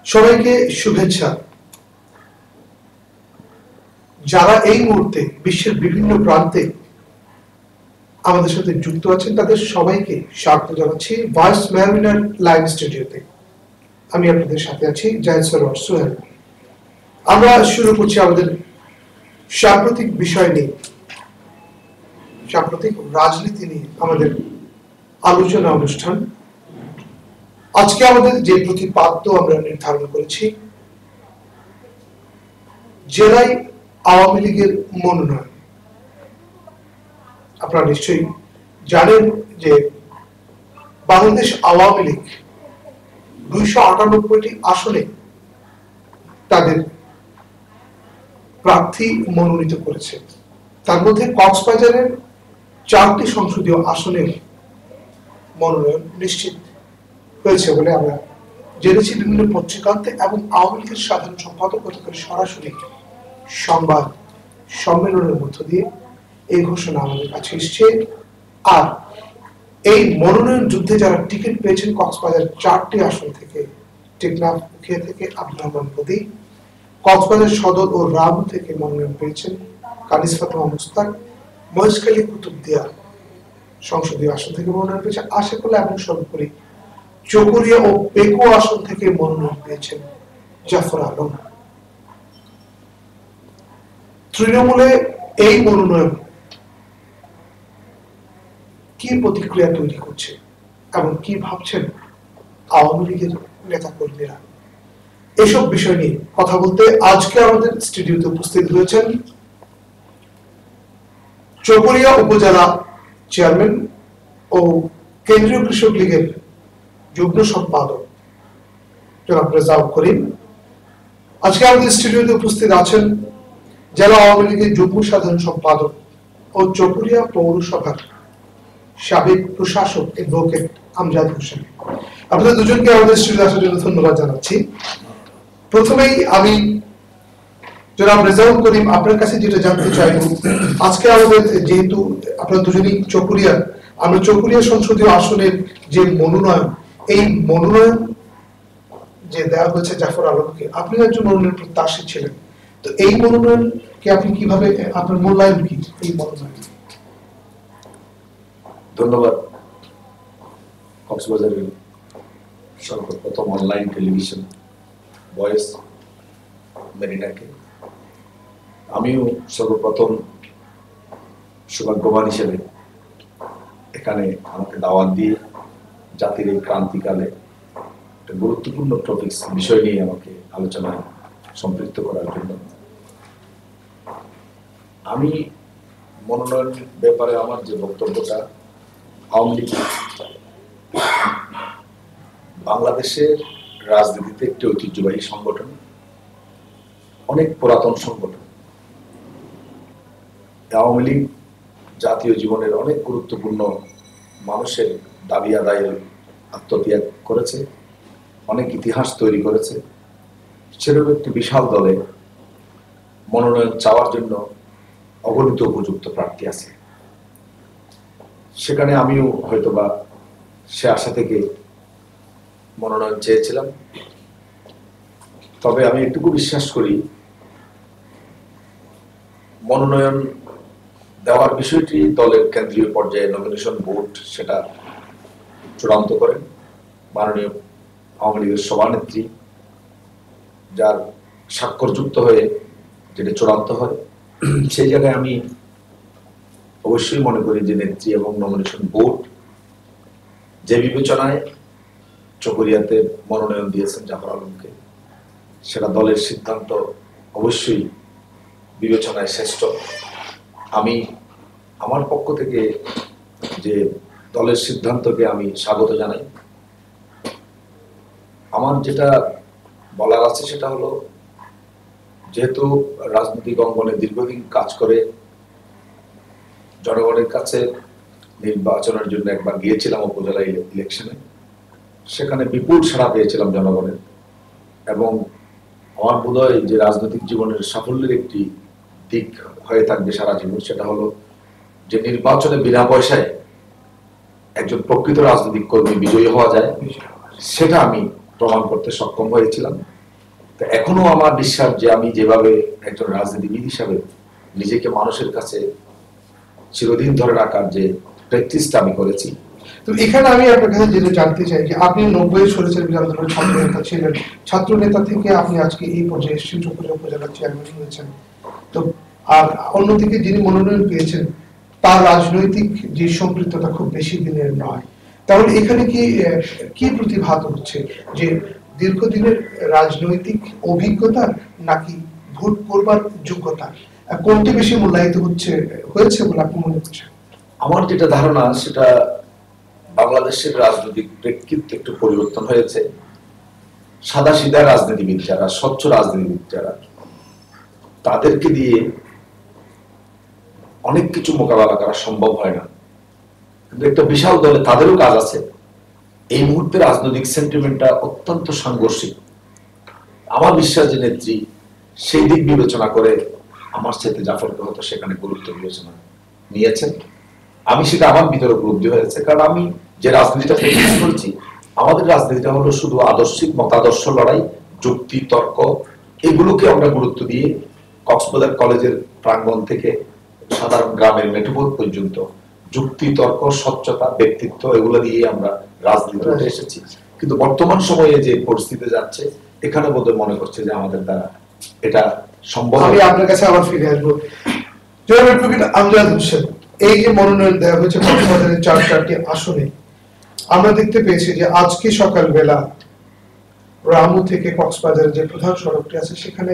সবাইকে শুভেচ্ছা। যারা এই মুহূর্তে বিশ্বের বিভিন্ন প্রান্তে আমাদের সাথে যুক্ত আছেন তাদের সবাইকে স্বাগত জানাচ্ছি ভয়েস মেরিনার লাইভ স্টুডিওতে। আমি আপনাদের সাথে আছি জায়েদ সরোয়ার সোহেল। আমরা শুরু করছি আমাদের সাম্প্রতিক বিষয় নিয়ে, সাম্প্রতিক রাজনীতি নিয়ে আমাদের আলোচনা অনুষ্ঠান। আজকে আমাদের যে প্রতিপাদ্য আমরা নির্ধারণ করেছি, জেলায় আওয়ামী লীগের মনোনয়ন। আপনারা নিশ্চয়ই জানেন যে বাংলাদেশ আওয়ামী লীগ 298টি আসনে তাদের প্রার্থী মনোনীত করেছে। তার মধ্যে কক্সবাজারের 4টি সংসদীয় আসনের মনোনয়ন নিশ্চিত হয়েছে বলে আমরা জেনেছি বিভিন্ন পত্রিকাতে, এবং আওয়ামী লীগের সাধারণ সম্পাদক গতকাল সরাসরি সংবাদ সম্মেলনের মধ্য দিয়ে এই ঘোষণা আমাদের কাছে এসছে। আর এই মনোনয়ন যুদ্ধে যারা টিকিট পেয়েছেন কক্সবাজার 4টি আসন থেকে, টেকনাফ উখিয়া থেকে আব্দুর রহমান পদি, কক্সবাজার সদর ও রামু থেকে মনোনয়ন পেয়েছেন কানিজ ফাতেমা মুস্তাক, মহেশখালী কুতুবদিয়া সংসদীয় আসন থেকে মনোনয়ন পেয়েছেন আশিকুল্লাহ, এবং সর্বোপরি চকরিয়া ও পেকো আসন থেকে মনোনয়ন পেয়েছেন জাফর আলম। তৃণমূলে এই মনোনয়ন কি প্রতিক্রিয়া তৈরি করছে এবং কি ভাবছেন আওয়ামী লীগের নেতা কর্মীরা, এসব বিষয় নিয়ে কথা বলতে আজকে আমাদের স্টুডিওতে উপস্থিত হয়েছেন চকরিয়া উপজেলা চেয়ারম্যান ও কেন্দ্রীয় কৃষক লীগের যুগ্ম সম্পাদক জনাব রেজাউল করিম। আজকে আমাদের স্টুডিওতে উপস্থিত আছেন জেলা আওয়ামী লীগের যুগ্ম সাধারণ সম্পাদক ও চকরিয়া পৌরসভার সাবেক প্রশাসক অ্যাডভোকেট আমজাদ হোসেন। আপনাদের দুজনকে আমাদের স্টুডিওতে আসার জন্য ধন্যবাদ জানাচ্ছি। প্রথমেই আমি জনাব রেজাউল করিম, আপনার কাছে যেটা জানতে চাইব, আজকে আমাদের যেহেতু আপনারা দুজনই চকরিয়া, আমরা চকরিয়া সংসদীয় আসনের যে মনোনয়ন, এই মনোনয়ন যে দেওয়া হয়েছে জাফর আলমকে, আপনি একজন মনোনয়ন প্রত্যাশী ছিলেন, তো এই মনোনয়নকে আপনি কিভাবে, আপনার মূল্যায়ন কি এই মনোনয়ন? ধন্যবাদ কক্সবাজারের সর্বপ্রথম অনলাইন টেলিভিশন ভয়েস মেরিনাকে। আমিও সর্বপ্রথম সৌভাগ্যবান হিসেবে এখানে আমাকে দাওয়াত দিয়ে জাতির এই ক্রান্তিকালে একটা গুরুত্বপূর্ণ টপিকস বিষয় নিয়ে আমাকে আলোচনায় সম্পৃক্ত করার জন্য। আমি মনোনয়নের ব্যাপারে আমার যে বক্তব্যটা, আওয়ামী লীগ বাংলাদেশের রাজনীতিতে একটি ঐতিহ্যবাহী সংগঠন, অনেক পুরাতন সংগঠন। আওয়ামী লীগ জাতীয় জীবনের অনেক গুরুত্বপূর্ণ মানুষের দাবি আদায়ের আত্মত্যাগ করেছে, অনেক ইতিহাস তৈরি করেছে। সেরকম একটি বিশাল দলে মনোনয়ন চাওয়ার জন্য অগণিত উপযুক্ত প্রার্থী আছে। সেখানে আমিও হয়তোবা সে আশা থেকে মনোনয়ন চেয়েছিলাম। তবে আমি এটুকু বিশ্বাস করি, মনোনয়ন দেওয়ার বিষয়টি দলের কেন্দ্রীয় পর্যায়ে নমিনেশন বোর্ড সেটা চূড়ান্ত করেন। মাননীয় আওয়ামী লীগের সভানেত্রী, যার স্বাক্ষরযুক্ত হয়ে যেটা চূড়ান্ত হয়, সেই জায়গায় আমি অবশ্যই মনে করি যে নেত্রী এবং নমিনেশন বোর্ড যে বিবেচনায় চকরিয়াতে মনোনয়ন দিয়েছেন জাফর আলমকে, সেটা দলের সিদ্ধান্ত অবশ্যই বিবেচনায় শ্রেষ্ঠ। আমি আমার পক্ষ থেকে যে দলের সিদ্ধান্তকে আমি স্বাগত জানাই। আমার যেটা বলার আছে সেটা হলো, যেহেতু রাজনৈতিক অঙ্গনে দীর্ঘদিন কাজ করে জনগণের কাছে নির্বাচনের জন্য একবার গিয়েছিলাম উপজেলা ইলেকশনে, সেখানে বিপুল সাড়া পেয়েছিলাম জনগণের। এবং আমার বোধহয় যে রাজনৈতিক জীবনের সাফল্যের একটি দিক হয়ে থাকবে সারা জীবন, সেটা হলো যে নির্বাচনে বিনা পয়সায় একজন প্রকৃত রাজনৈতিক কর্মী বিজয়ী হওয়া যায়, সেটা আমি প্রমাণ করতে সক্ষম হয়েছিলাম। এখনো আমার বিশ্বাস যে আমি যেভাবে একজন রাজনীতিবিদ হিসাবে নিজেকে মানুষের কাছে চিরদিন ধরে রাখার যে প্র্যাকটিসটা আমি করেছি। তো এখানে আমি আপনার কাছে যেটা জানতে চাই যে আপনি 90 সরেছেন বিধানসভার ছাত্র নেতা ছিলেন, ছাত্র নেতা থেকে আপনি আজকে এই পর্যায়ে এসেছেন, চকরিয়া উপজেলার চেয়ারম্যান হয়েছেন। তো আর অন্যদিকে যিনি মনোনয়ন পেয়েছেন তার রাজনৈতিক যে সম্পৃক্ততা খুব বেশি দিনের নয়, তাহলে এখানে কি প্রতিভাত হচ্ছে যে দীর্ঘদিনের রাজনৈতিক অভিজ্ঞতা নাকি ভোট করবার যোগ্যতা, কোনটি বেশি মূল্যায়িত হয়েছে বলে আপনি মনে করছেন? আমার যেটা ধারণা সেটা বাংলাদেশের রাজনৈতিক প্রেক্ষিত একটু পরিবর্তন হয়েছে। সাদা সিধা রাজনীতিবিদ যারা, স্বচ্ছ রাজনীতিবিদ যারা, তাদেরকে দিয়ে অনেক কিছু মোকাবেলা করা সম্ভব হয় না, কিন্তু একটা বিশাল দলে তাদেরও কাজ আছে। এই মুহূর্তে রাজনৈতিক সেন্টিমেন্টটা অত্যন্ত সাংঘর্ষিক। আমার বিশ্বাস যে নেত্রী সেই দিক বিবেচনা করে আমার সাথে জাফরকে হয়তো সেখানে গুরুত্ব বিবেচনা নিয়েছেন। আমি সেটা আমার ভিতরে উপলব্ধি হয়েছে, কারণ আমি যে রাজনীতিটা প্র্যাকটিস করেছি, আমাদের রাজনীতিটা হলো শুধু আদর্শিক মতাদর্শ লড়াই, যুক্তি তর্ক, এগুলোকে আমরা গুরুত্ব দিয়ে কক্সবাজার কলেজের প্রাঙ্গণ থেকে সাধারণ গ্রামের মেঠোপথ পর্যন্ত যুক্তি তর্ক, স্বচ্ছতা, ব্যক্তিত্ব, এগুলো দিয়ে আমরা রাজনীতিতে এসেছি। কিন্তু বর্তমান সময়ে যে পরিস্থিতি যাচ্ছে, এখানে বোধহয় মনে করছে যে আমাদের দ্বারা এটা সম্ভব। আমি আপনার কাছে আবার ফিরে আসবো। জনাব অ্যাডভোকেট আমজাদ হোসেন, এই যে মনোনয়ন দেওয়া হয়েছে কক্সবাজারের 4টি আসনে, আমরা দেখতে পেয়েছি যে আজকে সকালবেলা রামু থেকে কক্সবাজারের যে প্রধান সড়কটি আছে সেখানে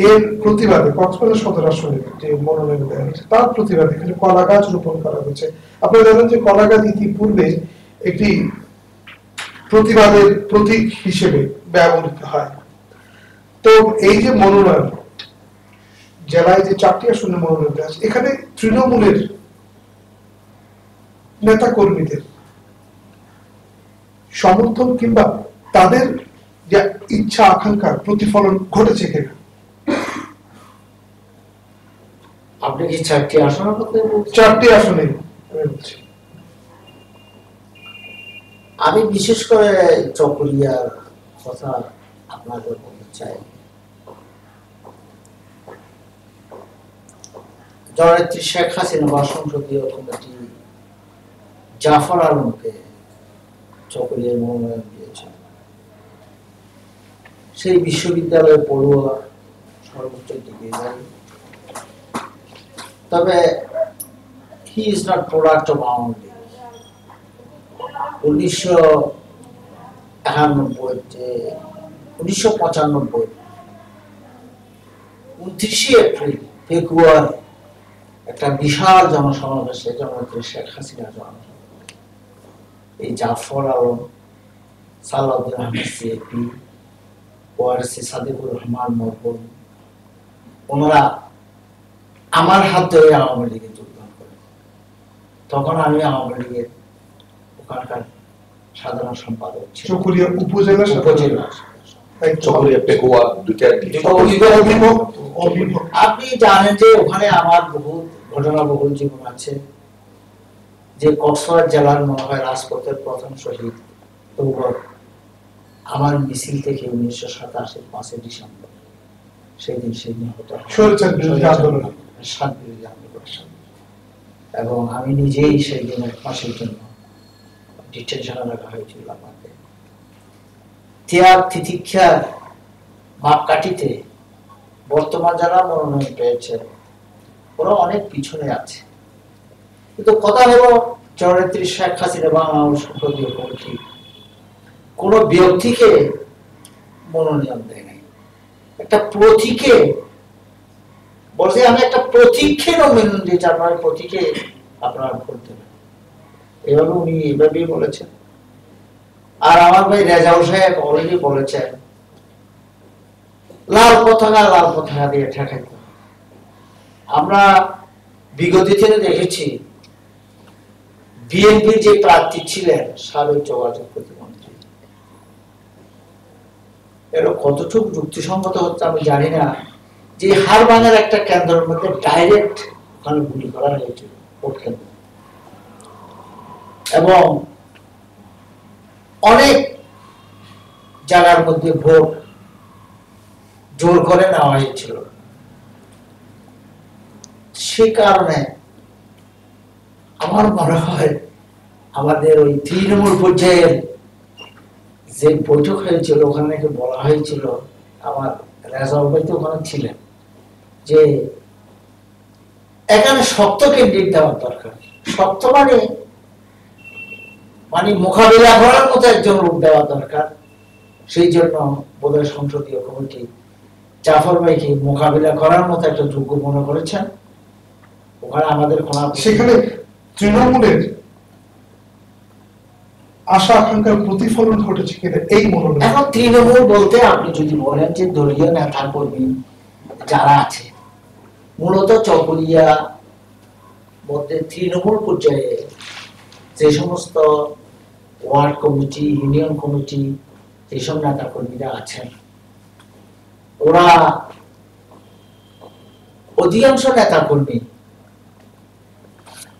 এর প্রতিবাদে কক্সবাজার সদর আসনে যে মনোনয়ন দেওয়া হয়েছে তার প্রতিবাদে এখানে কলা গাছ রোপণ করা হয়েছে। আপনারা জানেন যে কলা গাছ ইতিপূর্বে একটি প্রতিবাদের প্রতীক হিসেবে ব্যবহৃত হয়। তো এই যে মনোনয়ন, জেলায় যে 4টি আসনে মনোনয়ন দেওয়া আছে, এখানে তৃণমূলের নেতা কর্মীদের সমর্থন কিংবা তাদের যে ইচ্ছা আকাঙ্ক্ষার প্রতিফলন ঘটেছে কিনা? আপনি কি 4টি আসনের কথা বলছেন? 4টি আসনে বলছি। আমি বিশেষ করে চকরিয়ার কথা আপনাদের বলতে চাই। জননেত্রী শেখ হাসিনা বা সংসদীয় কমিটি জাফর আলমকে চকরিয়ার মনোনয়ন দিয়েছে। সেই বিশ্ববিদ্যালয়ের পড়ুয়া, সর্বোচ্চ ডিগ্রি যায়। তবে he is not product of Awami League. 1995 29 April February একটা বিশাল জনসমাবেশে জননেত্রী শেখ হাসিনা এই জাফর আলম, সালাউদ্দিন আহমেদ সিএপি, ওয়ারিসি সাদিকুর রহমান মরহুম, ওনারা আমার হাত ধরে আওয়ামী লীগে যোগদান করেন। তখন আমি আওয়ামী লীগের ওখানকার সাধারণ সম্পাদক ছিলাম। চকরিয়া উপজেলা আপনি জানেন যে ওখানে আমার বহু ঘটনাবহুল জীবন আছে, যে কক্সবাজার জেলার মনে হয় রাজপথের প্রথম শহীদ আমার মিছিল থেকে 1987 5 ডিসেম্বর, সেদিন হতো এবং আমি নিজেই সেই দিন 1 মাসের জন্য ডিটেনশনে রাখা হয়েছিল। আমাকে ত্যাগ তিতিক্ষার মাপকাঠিতে বর্তমান যারা মনোনয়ন পেয়েছে ওরা অনেক পিছনে আছে। কিন্তু কথা হলো জননেত্রী শেখ হাসিনা বাংলাদেশ সংসদীয় কমিটি কোন ব্যক্তিকে মনোনয়ন দেয় নাই, একটা প্রতীকে বলছে আমি একটা প্রতীককে মনোনয়ন দিয়েছি, আপনার প্রতীকে আপনারা ভোট দেবেন, এভাবে উনি এভাবেই বলেছেন। আর আমার ভাই রেজাউল সাহেব অলরেডি বলেছেন লাল পতাকা দিয়ে ঠেকাইতে। আমরা বিগত দিনে দেখেছি বিএনপির যে প্রার্থী ছিলেন সাবেক যোগাযোগ প্রতিমন্ত্রী, এর কতটুকু যুক্তিসঙ্গত হচ্ছে আমি জানি না, যে হারবাঙের একটা কেন্দ্রের মধ্যে ডাইরেক্ট ওখানে গুলি করা হয়েছিল ভোট কেন্দ্র, এবং অনেক জায়গার মধ্যে ভোট জোর করে নেওয়া হয়েছিল। সে কারণে আমার মনে হয় আমাদের ওই তৃণমূল পর্যায়ের যে বৈঠক হয়েছিল ওখানে নাকি বলা হয়েছিল, আমার রেজাউল ভাই তো ওখানে ছিলেন, যে এখানে শক্ত ক্যান্ডিডেট দেওয়ার দরকার। শক্ত মানে মোকাবিলা করার মতো একজন লোক দেওয়া দরকার। সেই জন্য বোধহয় সংসদীয় কমিটি জাফর ভাইকে মোকাবিলা করার মতো একটা যোগ্য মনে করেছেন। ওখানে আমাদের সেখানে তৃণমূলের আশা আকাঙ্ক্ষার প্রতিফলন ঘটেছে কিনা এই মনোনয়ন। এখন তৃণমূল বলতে আপনি যদি বলেন যে দলীয় নেতা কর্মী যারা আছে, মূলত চকরিয়া মধ্যে তৃণমূল পর্যায়ে যে সমস্ত ওয়ার্ড কমিটি, ইউনিয়ন কমিটি, যেসব নেতা কর্মীরা আছেন, ওরা অধিকাংশ নেতা কর্মী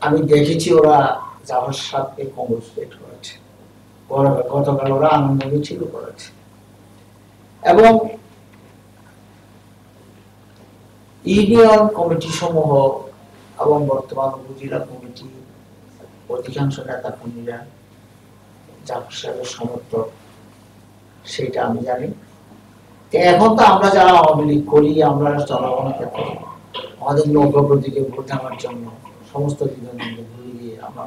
আমি দেখেছি ওরা জাফর সাহেবকে কংগ্রেচুলেট করেছে। গতকাল ওরা আনন্দ মিছিল করেছে এবং ইউনিয়ন কমিটি সমূহ এবং বর্তমান উপজেলা কমিটি অধিকাংশ নেতা কর্মীরা জাফর সাহেবের সমর্থক, সেটা আমি জানি। এখন তো আমরা যারা আওয়ামী লীগ করি, আমরা জনগণের ক্ষেত্রে আমাদের নৌকা প্রতীকে ভোট দেওয়ার জন্য সমস্ত বিধানবন্ধ ভুলে গিয়ে আমরা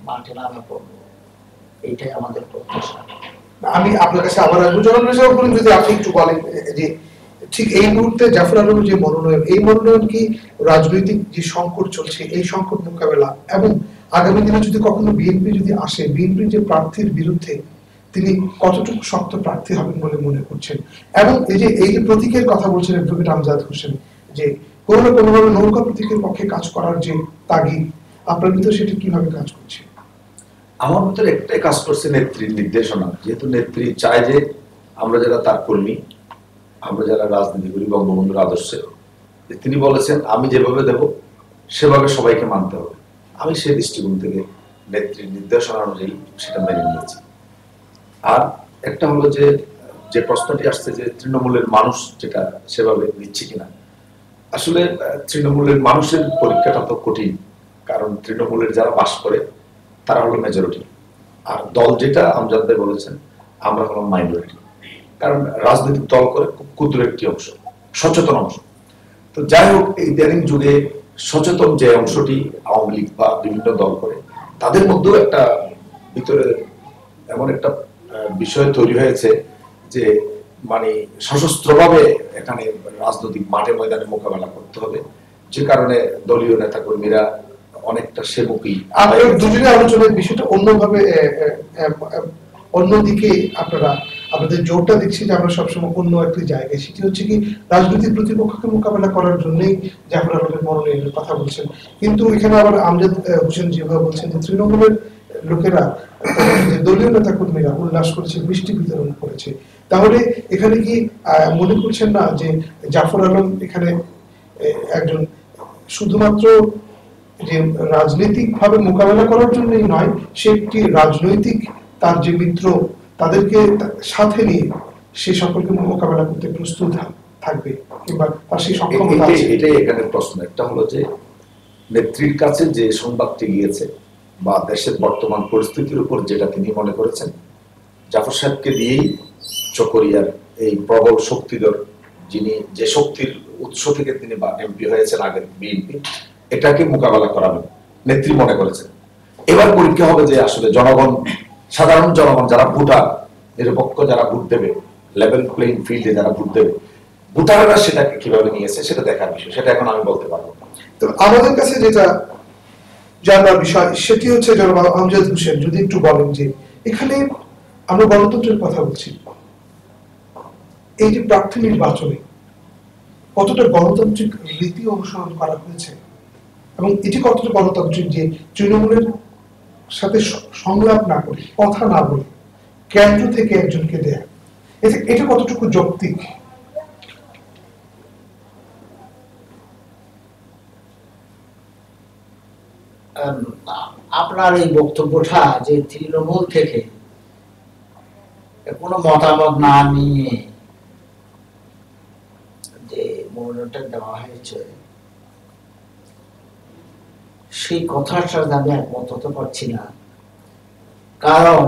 মাঠে নামা পড়বো, এইটাই আমাদের প্রত্যাশা। আমি আপনার কাছে আবার আসবো জনাব রেজাউল করিম, যদি আপনি একটু বলেন যে ঠিক এই মুহূর্তে জাফর আলমের যে মনোনয়ন, এই মনোনয়ন কি রাজনৈতিক যে সংকট চলছে এই সংকট মোকাবেলা এবং আগামী দিনে যদি কখনো বিএনপি যদি আসে, বিএনপির যে প্রার্থীর বিরুদ্ধে তিনি কতটুকু শক্ত প্রার্থী হবেন বলে মনে করছেন? এবং এই যে প্রতীকের কথা বলছেন অ্যাডভোকেট আমজাদ হোসেন, যে কোনো না কোনোভাবে নৌকা প্রতীকের পক্ষে কাজ করার যে তাগিদ, আপনার ভিতরে সেটা কিভাবে কাজ করছে? আমার ভিতরে একটাই কাজ করছে, নেত্রীর নির্দেশনা। যেহেতু নেত্রী চায় যে আমরা যারা তার কর্মী, আমরা যারা রাজনীতি করি বঙ্গবন্ধুর আদর্শে, তিনি বলেছেন আমি যেভাবে দেব সেভাবে সবাইকে মানতে হবে। আমি সেই দৃষ্টিকোণ থেকে নেত্রীর নির্দেশনা অনুযায়ী সেটা মেনে নিয়েছি। আর একটা হলো যে প্রশ্নটি আসছে যে তৃণমূলের মানুষ যেটা সেভাবে নিচ্ছে কিনা, আসলে তৃণমূলের মানুষের পরীক্ষাটা তো কঠিন, কারণ তৃণমূলের যারা বাস করে তারা হলো মেজরিটি, আর দল যেটা আমজাদ ভাই বলেছেন আমরা হলো মাইনরিটি। কারণ রাজনৈতিক দল করে খুব ক্ষুদ্র একটি অংশ, সচেতন অংশ। তো যাই হোক, এই ইদানিং যুগে সচেতন যে অংশটি আওয়ামী লীগ বা বিভিন্ন দল করে, তাদের মধ্যেও একটা ভিতরে এমন একটা বিষয় তৈরি হয়েছে যে সশস্ত্রভাবে এখানে রাজনৈতিক মাঠে ময়দানে মোকাবেলা করতে হবে, যে কারণে দলীয় নেতা কর্মীরা অনেকটা সেবকী। আপনার দুজনের আলোচনার বিষয়টা অন্যভাবে, অন্যদিকে আপনাদের জোরটা দেখছি যে আমরা সবসময় অন্য একটি জায়গায়, সেটি হচ্ছে কি রাজনৈতিক প্রতিপক্ষকে মোকাবেলা করার জন্যই জাফর আলমের মনোনয়নের কথা বলছেন। কিন্তু এখানে আবার আমজাদ হোসেন যেভাবে বলছেন যে তৃণমূলের লোকেরা, দলীয় নেতা কর্মীরা উল্লাস করেছে, মিষ্টি বিতরণ করেছে, তাহলে এখানে কি মনে করছেন না যে জাফর আলম এখানে একজন শুধুমাত্র যে রাজনৈতিক ভাবে মোকাবেলা করার জন্যই নয়, সে একটি রাজনৈতিক তার যে মিত্র তাদেরকে সাথে নিয়ে সে সকলকে মোকাবেলা করতে প্রস্তুত থাকবে, কিংবা তার সেই সক্ষমতা আছে? এটাই এখানে প্রশ্ন। একটা হলো যে নেত্রীর কাছে যে সংবাদটি গিয়েছে বা দেশের বর্তমান পরিস্থিতির উপর যেটা তিনি মনে করেছেন, জাফর সাহেবকে দিয়েই চকরিয়ার এই প্রবল শক্তিধর, যিনি যে শক্তির উৎস থেকে তিনি এমপি হয়েছেন আগের বিএনপি, এটাকে মোকাবেলা করাবেন নেত্রী মনে করেছেন। এবার পরীক্ষা হবে যে আসলে জনগণ, সাধারণ জনগণ যারা ভোটার, নিরপেক্ষ যারা ভোট দেবে, লেভেল প্লেইং ফিল্ডে যারা ভোট দেবে, ভোটাররা সেটাকে কিভাবে নিয়েছে সেটা দেখার বিষয়। সেটা এখন আমি বলতে পারবো না। তো আমাদের কাছে যেটা জানার বিষয় সেটি হচ্ছে জনাব আমজাদ হোসেন, যদি একটু বলেন যে এখানে আমরা গণতন্ত্রের কথা বলছি, এই যে প্রার্থী নির্বাচনে কতটা গণতান্ত্রিক রীতি অনুসরণ করা হয়েছে এবং এটি কতটা গণতান্ত্রিক যে তৃণমূলের সাথে সংলাপ না করে, কথা না বলে কেন্দ্র থেকে একজনকে দেয়া, এটা কতটুকু যৌক্তিক? আপনার এই বক্তব্যটা যে তৃণমূল থেকে কোনো মতামত না নিয়ে মনোনয়নটা দেওয়া হয়েছে, সেই কথার সাথে আমি একমত হতে পারছি না। কারণ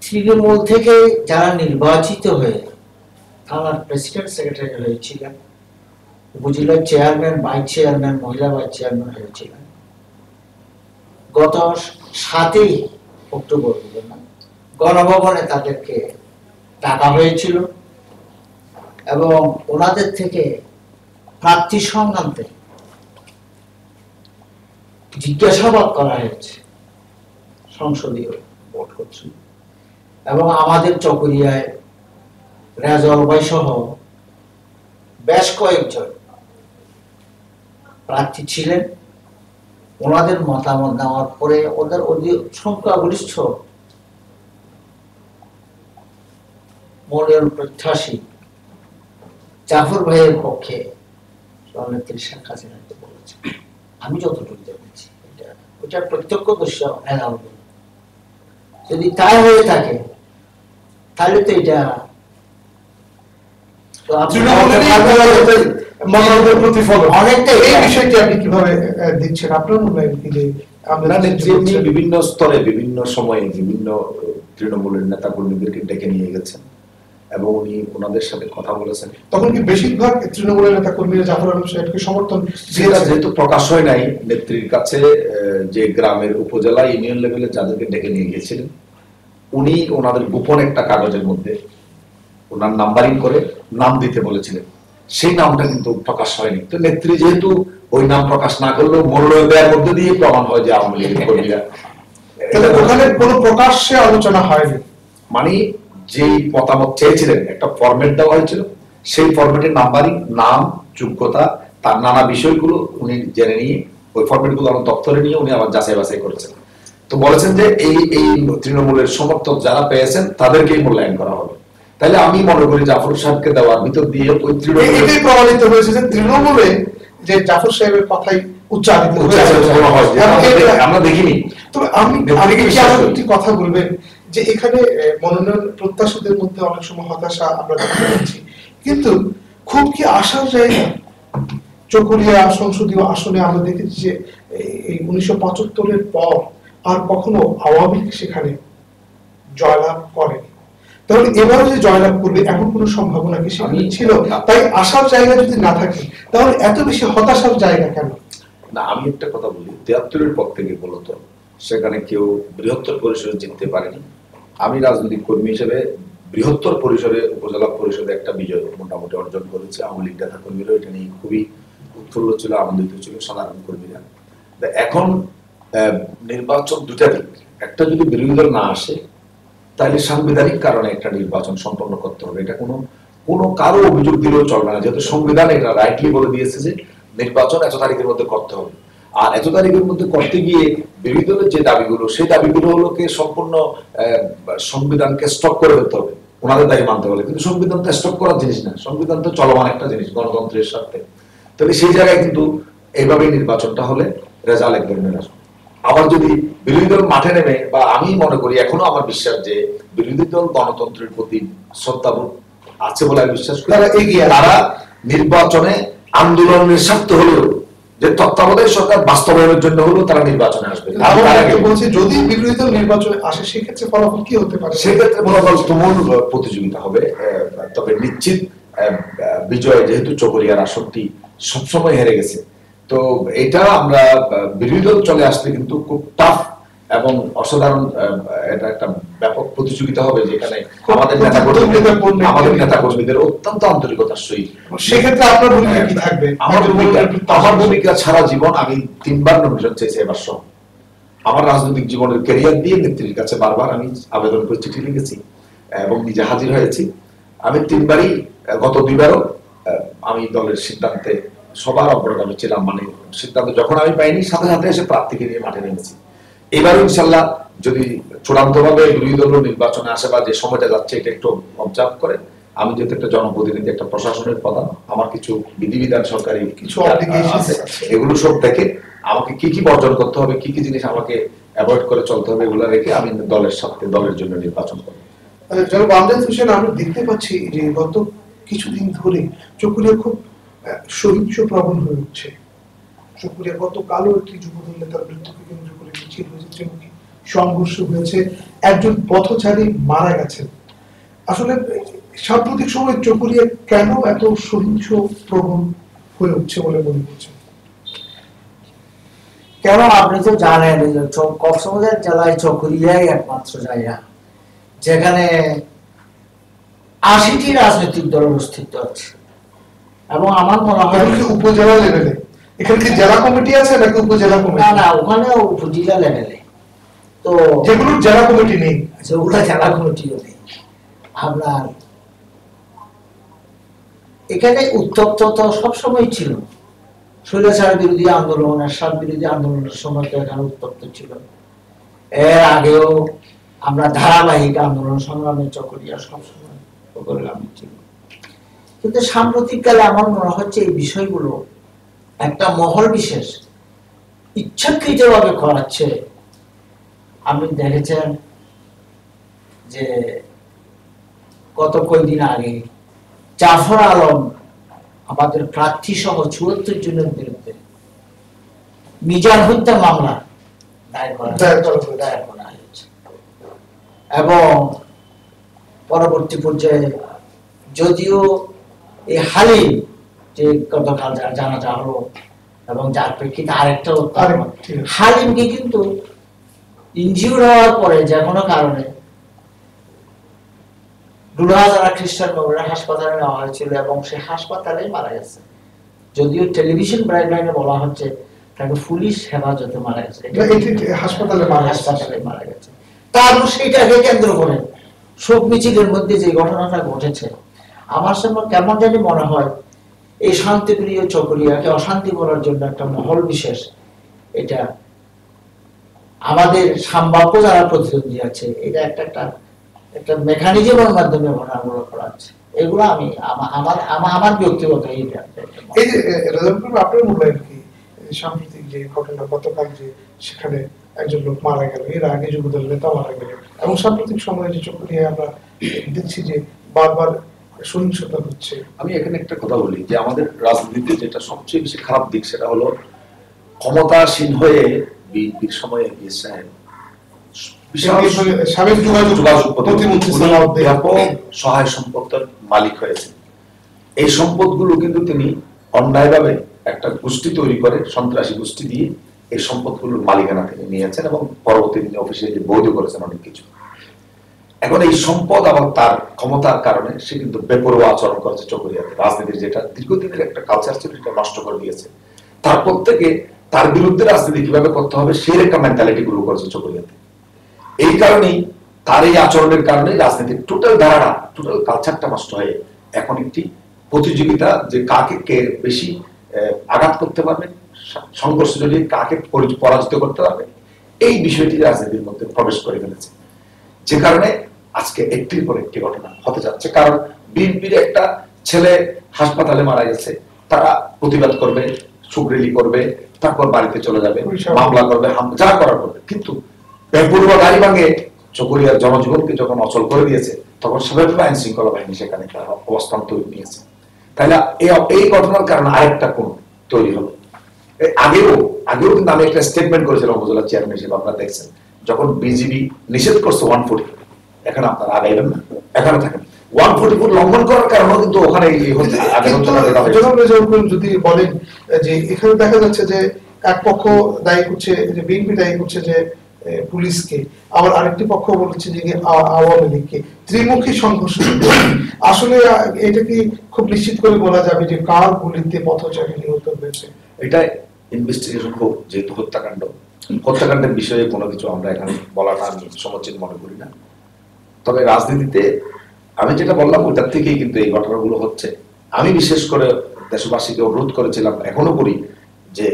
তৃণমূল থেকে যারা নির্বাচিত হয়ে থানার প্রেসিডেন্ট সেক্রেটারি হয়েছিলেন, উপজেলার চেয়ারম্যান, ভাইস চেয়ারম্যান, মহিলা ভাইস চেয়ারম্যান হয়েছিলেন, গত 7ই অক্টোবর গণভবনে তাদেরকে ডাকা হয়েছিল এবং ওনাদের থেকে প্রার্থী সংক্রান্তে জিজ্ঞাসাবাদ করা হয়েছে সংসদীয় ভোট করছিল। এবং আমাদের চকরিয়ায় রেজাউল ভাই সহ বেশ কয়েকজন প্রার্থী ছিলেন। ওনাদের মতামত নেওয়ার পরে ওদের সংখ্যাগরিষ্ঠ মনোনয়ন প্রত্যাশী জাফর ভাইয়ের পক্ষে নেত্রী শেখ হাসিনাকে বলেছে। আমি যতটুকু জানছি ওটার প্রত্যক্ষদর্শী রেজাউল ভাই। যদি তাই হয়ে থাকে তাহলে তো এটা বিভিন্ন স্তরে বিভিন্ন সময়ে বিভিন্ন তৃণমূলের নেতা কর্মীদেরকে ডেকে নিয়ে গেছেন এবং উনি ওনাদের সাথে কথা বলেছেন। তখন কি বেশিরভাগ তৃণমূলের নেতা কর্মীরা জাফর আলম সাহেবকে সমর্থন, যেহেতু প্রকাশ হয় নাই নেত্রীর কাছে, যে গ্রামের উপজেলা ইউনিয়ন লেভেলে যাদেরকে ডেকে নিয়ে গেছিলেন, উনি ওনাদের গোপন একটা কাগজের মধ্যে ওনার নাম্বারিং করে নাম দিতে বলেছিলেন। সেই নামটা কিন্তু প্রকাশ হয়নি। তো নেত্রী যেহেতু ওই নাম প্রকাশ না করলেও মনোনয়ন দেওয়ার মধ্যে দিয়ে প্রমাণ হয় যে আওয়ামী লীগের কর্মীরা, ওখানে কোনো প্রকাশ্যে আলোচনা হয়নি। মানে যেই মতামত চেয়েছিলেন একটা ফরম্যাট দেওয়া হয়েছিল, সেই ফরম্যাটের নাম্বারিং, নাম, যোগ্যতা, তার নানা বিষয়গুলো উনি জেনে নিয়ে ওই ফরম্যাটগুলো আমার দপ্তরে নিয়ে উনি আবার যাচাই বাছাই করেছেন। তো বলেছেন যে এই তৃণমূলের সমর্থক যারা পেয়েছেন তাদেরকেই মূল্যায়ন করা হবে। তাহলে আমি মনে করি জাফর সাহেবকে দেওয়ার ভিতর দিয়ে ওই তৃণমূলে প্রমাণিত হয়েছে যে তৃণমূলে যে জাফর সাহেবের কথাই উচ্চারিত হয়েছে, আমরা দেখিনি। তবে আমি একটি কথা বলবেন যে এখানে মনোনয়ন প্রত্যাশীদের মধ্যে অনেক সময় হতাশা আমরা দেখতে পাচ্ছি, কিন্তু খুব কি আশার জায়গা চকরিয়া সংসদীয় আসনে আমরা দেখেছি যে এই 1975-এর পর আর কখনো আওয়ামী লীগ সেখানে জয়লাভ করেনি। তাহলে এবারও যে জয়লাভ করবে এমন কোনো সম্ভাবনা কি সেখানে ছিল? তাই আশার জায়গা যদি না থাকে তাহলে এত বেশি হতাশার জায়গা কেন? না, আমি একটা কথা বলি, 73-এর পর থেকে বলতো সেখানে কেউ বৃহত্তর পরিসরে জিততে পারেনি। আমি রাজনৈতিক কর্মী হিসেবে বৃহত্তর পরিসরে উপজেলা পরিষদে একটা বিজয় মোটামুটি অর্জন করেছে। আওয়ামী লীগ নেতা কর্মীরা এটা নিয়ে খুবই উৎফুল্ল ছিল, আনন্দিত ছিল সাধারণ কর্মীরা। এখন নির্বাচন দুটা দিক, একটা যদি বিরোধী দল না আসে তাহলে সাংবিধানিক কারণে একটা নির্বাচন সম্পন্ন করতে হবে। এটা কোনো কারো অভিযোগ দিলেও চলবে না, যেহেতু সংবিধান এটা রাইটলি বলে দিয়েছে যে নির্বাচন এত তারিখের মধ্যে করতে হবে। আর এত তারিখের মধ্যে করতে গিয়ে বিরোধী দলের যে দাবিগুলো, সেই দাবিগুলো হলোকে সম্পূর্ণ সংবিধানকে স্টপ করে দিতে হবে, ওনাদের দাবি মানতে হবে। কিন্তু সংবিধান তো স্টপ করার জিনিস না, সংবিধান তো চলমান একটা জিনিস গণতন্ত্রের স্বার্থে। তবে সেই জায়গায় কিন্তু এইভাবেই নির্বাচনটা হলে রেজাল্ট এক ধরনের আসবে। আবার যদি বিরোধী দল মাঠে নেমে, বা আমি মনে করি এখনো আমার বিশ্বাস যে বিরোধী দল গণতন্ত্রের প্রতি শ্রদ্ধাবোধ আছে বলে আমি বিশ্বাস করি, তারা নির্বাচনে আন্দোলনের স্বার্থ হলেও যে তত্ত্বাবধায়ক সরকার বাস্তবায়নের জন্য হলেও তারা নির্বাচনে আসবে। যদি বিরোধী দল নির্বাচনে আসে সেক্ষেত্রে ফলাফল কি হতে পারে? সেক্ষেত্রে ফলাফল তুমুল প্রতিযোগিতা হবে, তবে নিশ্চিত বিজয়, যেহেতু চকরিয়ার আসনটি সবসময় হেরে গেছে। তো এটা আমরা বিরোধী দল চলে আসলে কিন্তু খুব টাফ এবং অসাধারণ, এটা একটা ব্যাপক প্রতিযোগিতা হবে, যেখানে আমাদের নেতা কর্মীদের অত্যন্ত আন্তরিকতার সহিত। সেক্ষেত্রে আপনার ভূমিকা কি থাকবে? আমার ভূমিকা সারা জীবন, আমি 3বার নমিনেশন চেয়েছি এবার সহ। আমার রাজনৈতিক জীবনের ক্যারিয়ার দিয়ে নেত্রীর কাছে বারবার আমি আবেদন করে চিঠি লিখেছি এবং নিজে হাজির হয়েছি। আমি 3বারই, গত 2বারও আমি দলের সিদ্ধান্তে সবার অগ্রগামী ছিলাম। মানে সিদ্ধান্ত যখন আমি পাইনি সাথে সাথে এসে প্রার্থীকে নিয়ে মাঠে নেমেছি। এবারও ইনশাল্লাহ যদি চূড়ান্তভাবে বিরোধী দল নির্বাচনে আসে বা যে সময়টা যাচ্ছে এটা একটু অবজার্ভ করে, আমি যেহেতু একটা জনপ্রতিনিধি, একটা প্রশাসনের প্রধান, আমার কিছু বিধিবিধান সরকারি কিছু আছে, এগুলো সব দেখে আমাকে কি কি বর্জন করতে হবে, কি কি জিনিস আমাকে অ্যাভয়েড করে চলতে হবে, এগুলো রেখে আমি দলের সাথে দলের জন্য নির্বাচন করব। জনাব আমজাদ হোসেন, আমরা দেখতে পাচ্ছি যে গত কিছুদিন ধরে চকরিয়া খুব সহিংস প্রবণ হয়ে উঠছে। চকরিয়া গতকালও একটি যুবদল নেতার মৃত্যুকে কেন্দ্র করে মিছিল হয়েছে, ত্রিমুখী সংঘর্ষ হয়েছে, একজন পথচারী মারা গেছেন। আসলে সাম্প্রতিক সময় চকরিয়া কেন এত সহিংস প্রবণ হয়ে উঠছে বলে মনে করছেন? কেন আপনি তো জানেন কক্সবাজার জেলায় চকরিয়াই একমাত্র জায়গা যেখানে 80টি রাজনৈতিক দলের অস্তিত্ব আছে। এবং আমার মনে হয় উপজেলা লেভেলে, এখানে কি জেলা কমিটি আছে নাকি উপজেলা কমিটি? না না, ওখানে উপজেলা লেভেলে, তো যেগুলো জেলা কমিটি নেই ওগুলো জেলা কমিটিও নেই। আপনার এখানে উত্তপ্ততা সবসময় ছিল। স্বৈরাচার বিরোধী আন্দোলন, এরশাদ বিরোধী আন্দোলনের সময় তো এখানে উত্তপ্ত ছিল। এর আগেও আমরা ধারাবাহিক আন্দোলন সংগ্রামে চকরিয়া সবসময় অগ্রগামী ছিল। কিন্তু সাম্প্রতিককালে আমার মনে হচ্ছে এই বিষয়গুলো একটা মহল বিশেষ ইচ্ছাকৃতভাবে করাচ্ছে। আপনি দেখেছেন যে গত কয়েকদিন আগে জাফর আলম আমাদের প্রার্থী সহ 74 জনের বিরুদ্ধে মিজান হত্যা মামলা দায়ের করা হয়েছে এবং পরবর্তী পর্যায়ে যদিও এই হালিম যে গতকাল জানাজা হলো এবং যার প্রেক্ষিতে আরেকটা হালিমকে কিন্তু ইনজিউর হওয়ার পরে যে কোনো কারণে ডুলাহাজারা খ্রিস্টান নগরে হাসপাতালে নেওয়া হয়েছিল এবং সে হাসপাতালে মারা গেছে। যদিও টেলিভিশন ব্রাইডলাইনে বলা হচ্ছে তাকে পুলিশ হেফাজতে মারা গেছে, হাসপাতালে মারা গেছে। তারপর সেইটাকে কেন্দ্র করে শোক মিছিলের মধ্যে যে ঘটনাটা ঘটেছে, আমার সামনে কেমন জানি মনে হয় এই শান্তিপ্রিয় চকরিয়াকে অশান্তি করার জন্য একটা মহল বিশেষ এটা আমাদের সম্ভাব্য যারা প্রতিদ্বন্দ্বী আছে এটা একটা মেকানিজমের মাধ্যমে ঘটনাগুলো করাচ্ছে। এগুলো আমি আমার ব্যক্তিগত এই যে আপনার মূল্যায়ন কি সাম্প্রতিক যে ঘটনা গতকাল যে সেখানে একজন লোক মারা গেল, এর আগে যুবদল নেতা মারা গেল এবং সাম্প্রতিক সময়ে যে চকরিয়া আমরা দেখছি যে বারবার সহিংসতা হচ্ছে। আমি এখানে একটা কথা বলি যে আমাদের রাজনীতিতে যেটা সবচেয়ে বেশি খারাপ দিক সেটা হলো ক্ষমতাসীন হয়ে বিএনপির সময়ে সহায় সম্পদের মালিক হয়েছে। এই সম্পদগুলো কিন্তু তিনি অন্যায়ভাবে একটা গোষ্ঠী তৈরি করে সন্ত্রাসী গোষ্ঠী দিয়ে এই সম্পদগুলোর মালিকানা তিনি নিয়েছেন এবং পরবর্তী দিনে অফিসে বৈধ করেছেন অনেক কিছু। এখন এই সম্পদ আবার তার ক্ষমতার কারণে সে কিন্তু বেপরোয়া আচরণ করেছে চকরিয়াতে। রাজনীতির যেটা দীর্ঘদিনের একটা কালচার ছিল সেটা নষ্ট করে দিয়েছে। তারপর থেকে তার বিরুদ্ধে রাজনীতি কিভাবে করতে হবে সেই একটা মেন্টালিটি গ্রো করেছে চকরিয়াতে। এই কারণেই তার এই আচরণের কারণে রাজনীতির টোটাল ধারণা টোটাল কালচারটা নষ্ট হয়ে এখন একটি প্রতিযোগিতা যে কাকে কে বেশি আঘাত করতে পারবে, সংঘর্ষ জড়িয়ে কাকে পরাজিত করতে পারবে, এই বিষয়টি রাজনীতির মধ্যে প্রবেশ করে ফেলেছে। যে কারণে আজকে একটির পর একটি ঘটনা হতে যাচ্ছে। কারণ বিএনপির একটা ছেলে হাসপাতালে মারা গেছে, তারা প্রতিবাদ করবে, সুগ্রেলি করবে, তারপর বাড়িতে চলে যাবে, মামলা করবে, যা করার করবে। কিন্তু বেপরোয়া গাড়ি ভাঙে চকরিয়ার জনজীবনকে যখন অচল করে দিয়েছে তখন স্বাভাবিক আইন শৃঙ্খলা বাহিনী সেখানে তার অবস্থান তৈরি নিয়েছে। তাহলে এই ঘটনার কারণে আরেকটা কোণ তৈরি হলো। আগেও কিন্তু আমি একটা স্টেটমেন্ট করেছিলাম উপজেলা চেয়ারম্যান হিসেবে, আপনারা দেখছেন যখন বিজিবি নিষেধ করছে 140, এখানে আপনারা আগাইবেন না, এখানে থাকেন। 144 লঙ্ঘন করার কারণেও কিন্তু ওখানে যদি বলেন যে এখানে দেখা যাচ্ছে যে এক পক্ষ দায়ী করছে যে বিএনপি দায়ী করছে যে পুলিশকে, আবার আরেকটি পক্ষ বলছে যে আওয়ামী লীগকে, ত্রিমুখী সংঘর্ষ। আসলে এটা কি খুব নিশ্চিত করে বলা যাবে যে কার গুলিতে পথচারী নিহত হয়েছে? এটা ইনভেস্টিগেশন হোক, যেহেতু হত্যাকাণ্ডের বিষয়ে কোনো কিছু আমরা এখানে বলাটা আমি সমীচীন মনে করি না। তবে রাজনীতিতে আমি যেটা বললাম ওটার থেকেই কিন্তু এই ঘটনাগুলো হচ্ছে। আমি বিশেষ করে দেশবাসীকে অনুরোধ করেছিলাম, এখনো করি, যে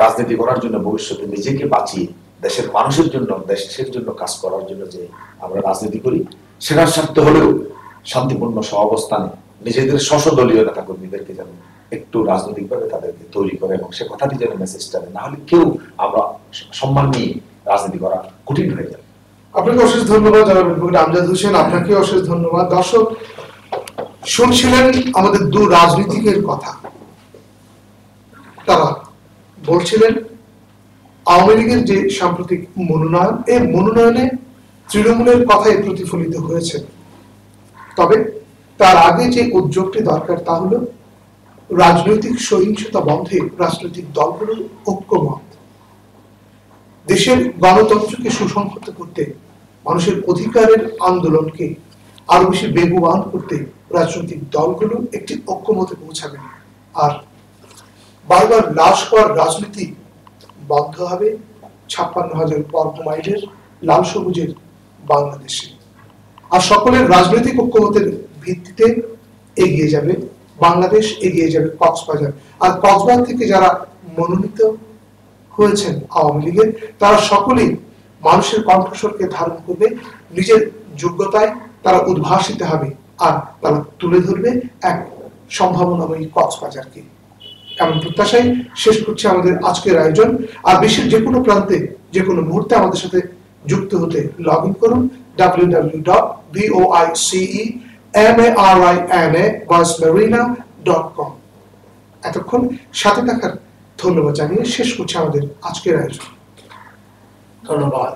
রাজনীতি করার জন্য ভবিষ্যতে নিজেকে বাঁচিয়ে দেশের মানুষের জন্য, দেশের জন্য কাজ করার জন্য যে আমরা রাজনীতি করি, সেটার স্বার্থে হলেও শান্তিপূর্ণ সহাবস্থানে নিজেদের দলীয় নেতা কর্মীদেরকে যেন একটু রাজনৈতিকভাবে তাদেরকে তৈরি করে এবং সে কথাটি যেন মেসেজটা দেয়, না হলে কেউ আমরা সম্মান নিয়ে রাজনীতি করা কঠিন হয়ে যাবে। আপনাকে অশেষ ধন্যবাদ জনাব আমজাদ হোসেন, আপনাকে অশেষ ধন্যবাদ। দর্শক শুনছিলেন আমাদের দু রাজনীতিকের কথা। তারা বলছিলেন আওয়ামী লীগের যে সাম্প্রতিক মনোনয়ন, এই মনোনয়নে তৃণমূলের কথাই প্রতিফলিত হয়েছে। তবে তার আগে যে উদ্যোগটি দরকার তা হলো রাজনৈতিক সহিংসতা বন্ধে রাজনৈতিক দলগুলোর ঐক্যমত। দেশের গণতন্ত্রকে সুসংহত করতে, মানুষের অধিকারের আন্দোলনকে আরো বেশি বেগবান করতে রাজনৈতিক দলগুলো একটি ঐক্যমতে পৌঁছাবে। আর বারবার লাশ হওয়ার রাজনীতি বন্ধ হবে ৫৬,০০০ বর্গ মাইলের লাল সবুজের বাংলাদেশে। আর সকলের রাজনৈতিক ঐক্যমতের ভিত্তিতে এগিয়ে যাবে বাংলাদেশ, এগিয়ে যাবে কক্সবাজার। আর কক্সবাজার থেকে যারা মনোনীত হয়েছেন আওয়ামী লীগের, তারা সকলেই মানুষের কণ্ঠস্বরকে ধারণ করবে, নিজের যোগ্যতায় তারা উদ্ভাসিত হবে, আর তারা তুলে ধরবে এক সম্ভাবনাময়ী কক্সবাজারকে। এমন প্রত্যাশায় শেষ করছে আমাদের আজকের আয়োজন। আর বিশ্বের যে কোনো প্রান্তে যে কোনো মুহূর্তে আমাদের সাথে যুক্ত হতে লগ ইন করুন www.voicemarina.com। এতক্ষণ সাথে থাকার ধন্যবাদ জানিয়ে শেষ করছে আমাদের আজকের আয়োজন। ধন্যবাদ।